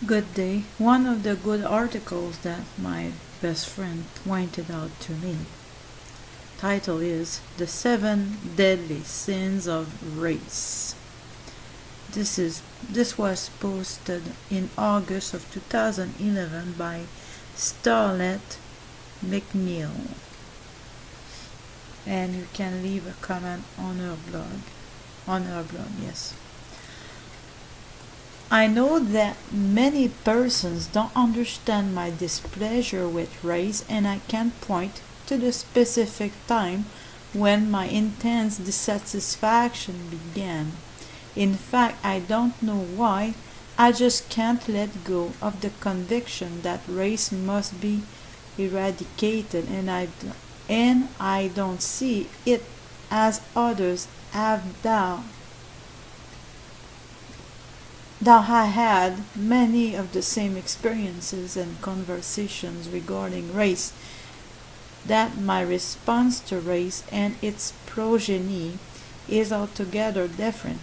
Good day. One of the good articles that my best friend pointed out to me. Title is The Seven Deadly Sins of Race. This was posted in August of 2011 by Starlet McNeil. And you can leave a comment on her blog. Yes. I know that many persons don't understand my displeasure with race, and I can't point to the specific time when my intense dissatisfaction began. In fact, I don't know why. I just can't let go of the conviction that race must be eradicated, and I don't see it as others have done. Though I had many of the same experiences and conversations regarding race, that my response to race and its progeny is altogether different,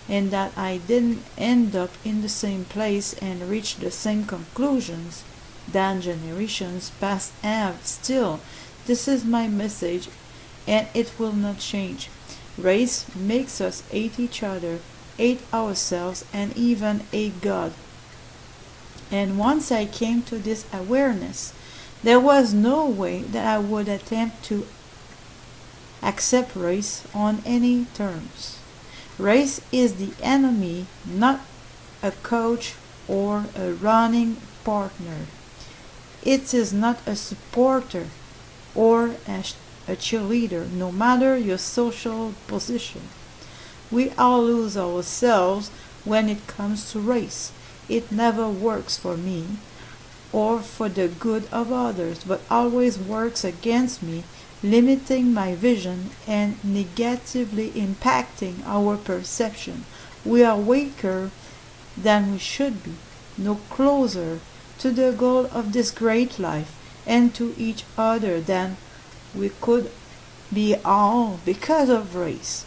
and that I didn't end up in the same place and reach the same conclusions that generations past have. Still, this is my message, and it will not change. Race makes us hate each other, hate ourselves, and even hate God. And once I came to this awareness, there was no way that I would attempt to accept race on any terms. Race is the enemy, not a coach or a running partner. It is not a supporter or a cheerleader, no matter your social position. We all lose ourselves when it comes to race. It never works for me or for the good of others, but always works against me, limiting my vision and negatively impacting our perception. We are weaker than we should be, no closer to the goal of this great life and to each other than we could be, all because of race.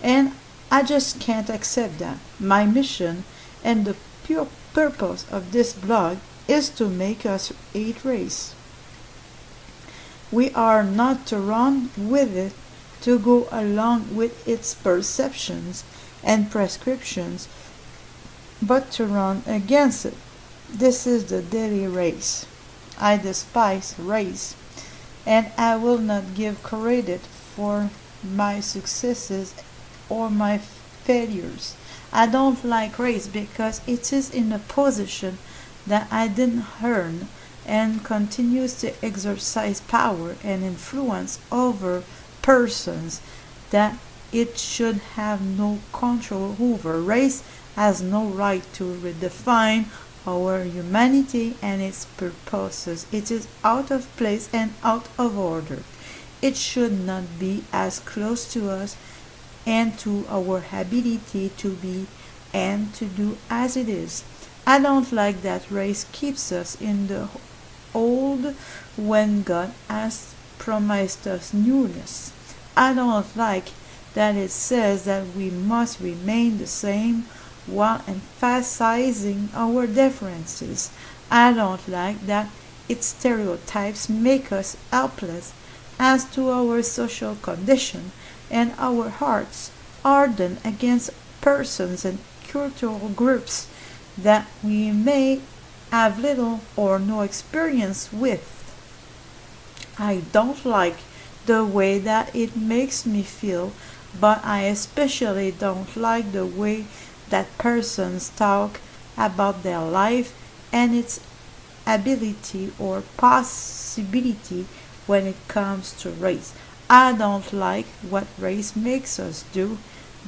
And I just can't accept that. My mission and the pure purpose of this blog is to make us hate race. We are not to run with it, to go along with its perceptions and prescriptions, but to run against it. This is the daily race. I despise race, and I will not give credit for my successes or my failures. I don't like race because it is in a position that I didn't earn and continues to exercise power and influence over persons that it should have no control over. Race has no right to redefine our humanity and its purposes. It is out of place and out of order. It should not be as close to us and to our ability to be and to do as it is. I don't like that race keeps us in the old when God has promised us newness. I don't like that it says that we must remain the same while emphasizing our differences. I don't like that its stereotypes make us helpless as to our social condition and our hearts hardened against persons and cultural groups that we may have little or no experience with. I don't like the way that it makes me feel, but I especially don't like the way that persons talk about their life and its ability or possibility when it comes to race. I don't like what race makes us do,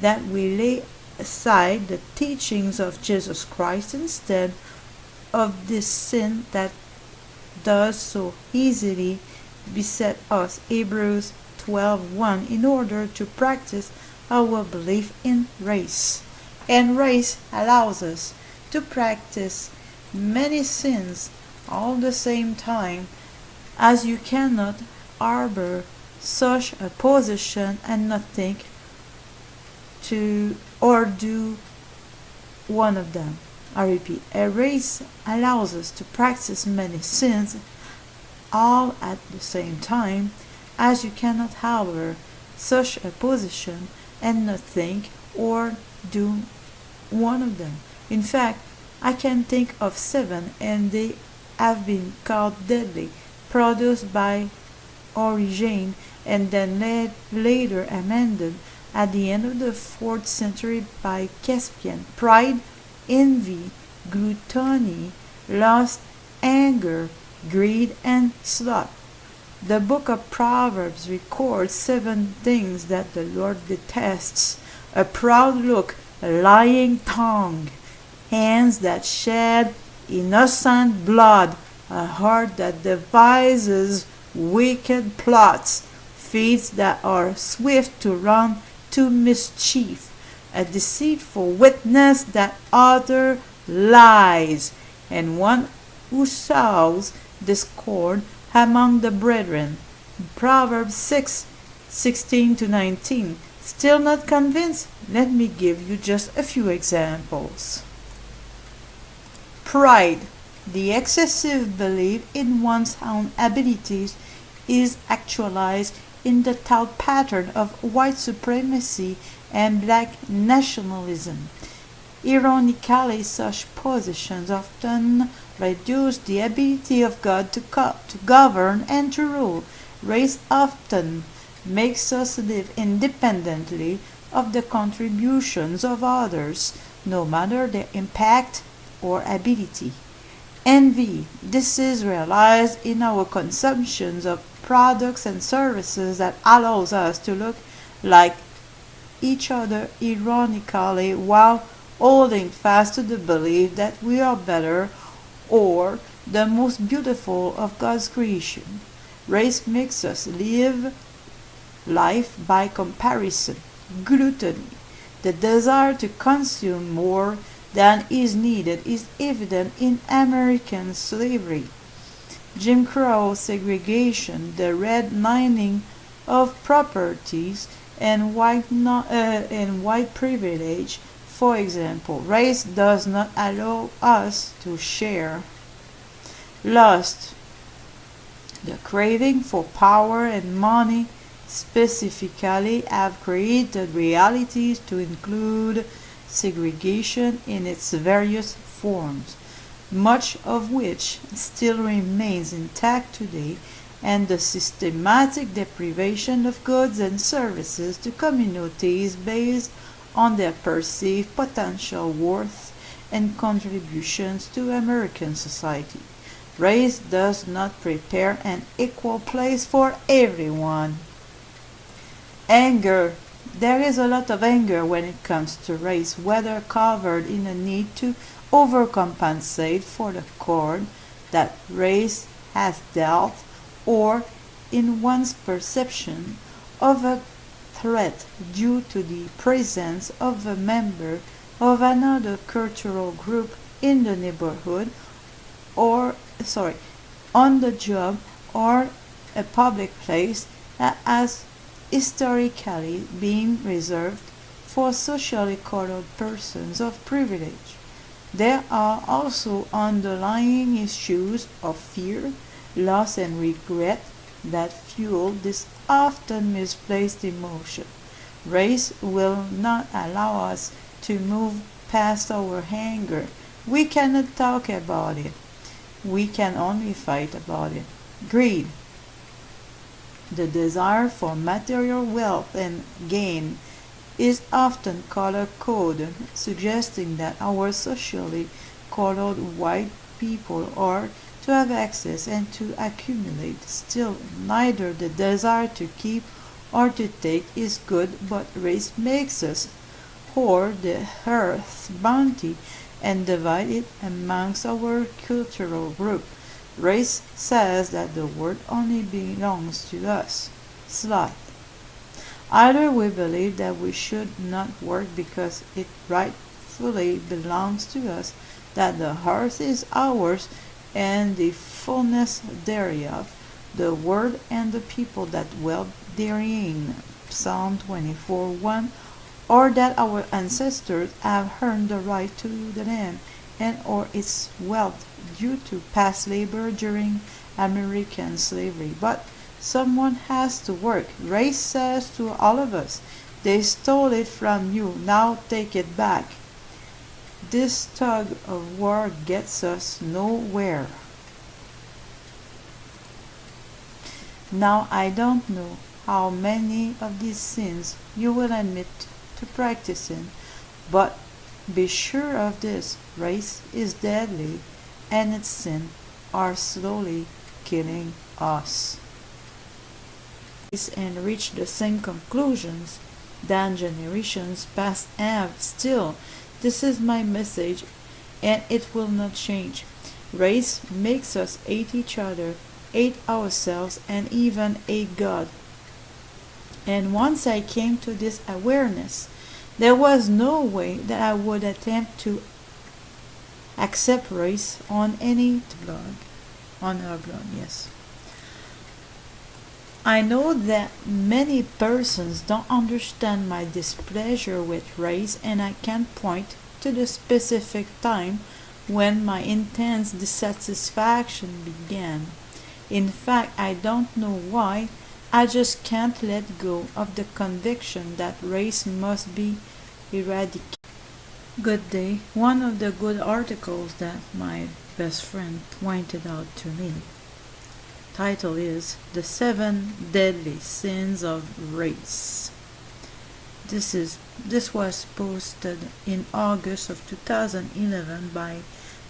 that we lay aside the teachings of Jesus Christ instead of this sin that does so easily beset us. Hebrews 12:1, in order to practice our belief in race. And race allows us to practice many sins all the same time, as you cannot harbor such a position and not think to or do one of them. I repeat, a race allows us to practice many sins all at the same time, as you cannot, however, such a position and not think or do one of them. In fact, I can think of 7, and they have been called deadly, produced by Origen and then later amended at the end of the 4th century by Caspian: pride, envy, gluttony, lust, anger, greed, and sloth. The book of Proverbs records 7 things that the Lord detests: a proud look, a lying tongue, hands that shed innocent blood, a heart that devises wicked plots, feet that are swift to run to mischief, a deceitful witness that utter lies, and one who sows discord among the brethren. Proverbs 6:16-19. Still not convinced? Let me give you just a few examples. Pride. The excessive belief in one's own abilities is actualized in the thought pattern of white supremacy and black nationalism. Ironically, such positions often reduce the ability of God to govern and to rule. Race often makes us live independently of the contributions of others, no matter their impact or ability. Envy. This is realized in our consumptions of products and services that allows us to look like each other ironically while holding fast to the belief that we are better or the most beautiful of God's creation. Race makes us live life by comparison. Gluttony. The desire to consume more than is needed is evident in American slavery, Jim Crow segregation, the redlining of properties, and white privilege. For example, race does not allow us to share. Lust. The craving for power and money specifically have created realities to include segregation in its various forms, much of which still remains intact today, and the systematic deprivation of goods and services to communities based on their perceived potential worth and contributions to American society. Race does not prepare an equal place for everyone. Anger. There is a lot of anger when it comes to race, whether covered in a need to overcompensate for the cord that race has dealt, or in one's perception of a threat due to the presence of a member of another cultural group in the neighborhood, on the job, or a public place that has historically been reserved for socially colored persons of privilege. There are also underlying issues of fear, loss, and regret that fuel this often misplaced emotion. Race will not allow us to move past our anger. We cannot talk about it. We can only fight about it. Greed. The desire for material wealth and gain is often color-coded, suggesting that our socially colored white people are to have access and to accumulate. Still, neither the desire to keep or to take is good, but race makes us hoard the earth's bounty and divide it amongst our cultural group. Race says that the world only belongs to us. Sloth. Either we believe that we should not work because it rightfully belongs to us, that the earth is ours and the fullness thereof, the world and the people that dwell therein, Psalm 24:1, or that our ancestors have earned the right to the land and or its wealth due to past labor during American slavery. But someone has to work. Race says to all of us, they stole it from you, now take it back. This tug of war gets us nowhere. Now I don't know how many of these sins you will admit to practicing, but be sure of this, race is deadly and its sins are slowly killing us. And reach the same conclusions than generations past have. Still, this is my message and it will not change. Race makes us hate each other, hate ourselves, and even hate God. And once I came to this awareness, there was no way that I would attempt to accept race on any blog, on our blog, yes. I know that many persons don't understand my displeasure with race, and I can't point to the specific time when my intense dissatisfaction began. In fact, I don't know why. I just can't let go of the conviction that race must be eradicated. Good day. One of the good articles that my best friend pointed out to me, title is The 7 Deadly Sins of Race. This was posted in August of 2011 by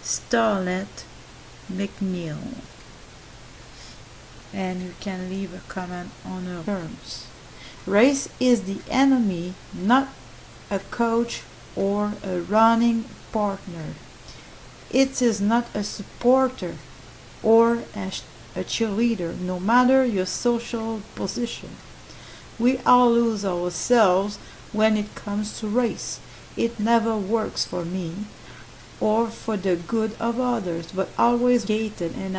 Starlet McNeil, and you can leave a comment on her terms. Race is the enemy, not a coach or a running partner. It is not a supporter or a cheerleader, no matter your social position. We all lose ourselves when it comes to race. It never works for me or for the good of others, but always hated, and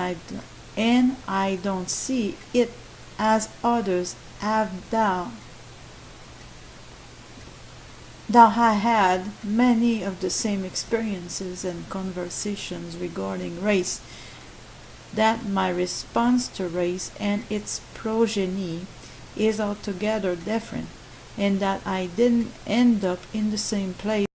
I don't see it as others have done. Though I had many of the same experiences and conversations regarding race, that my response to race and its progeny is altogether different, and that I didn't end up in the same place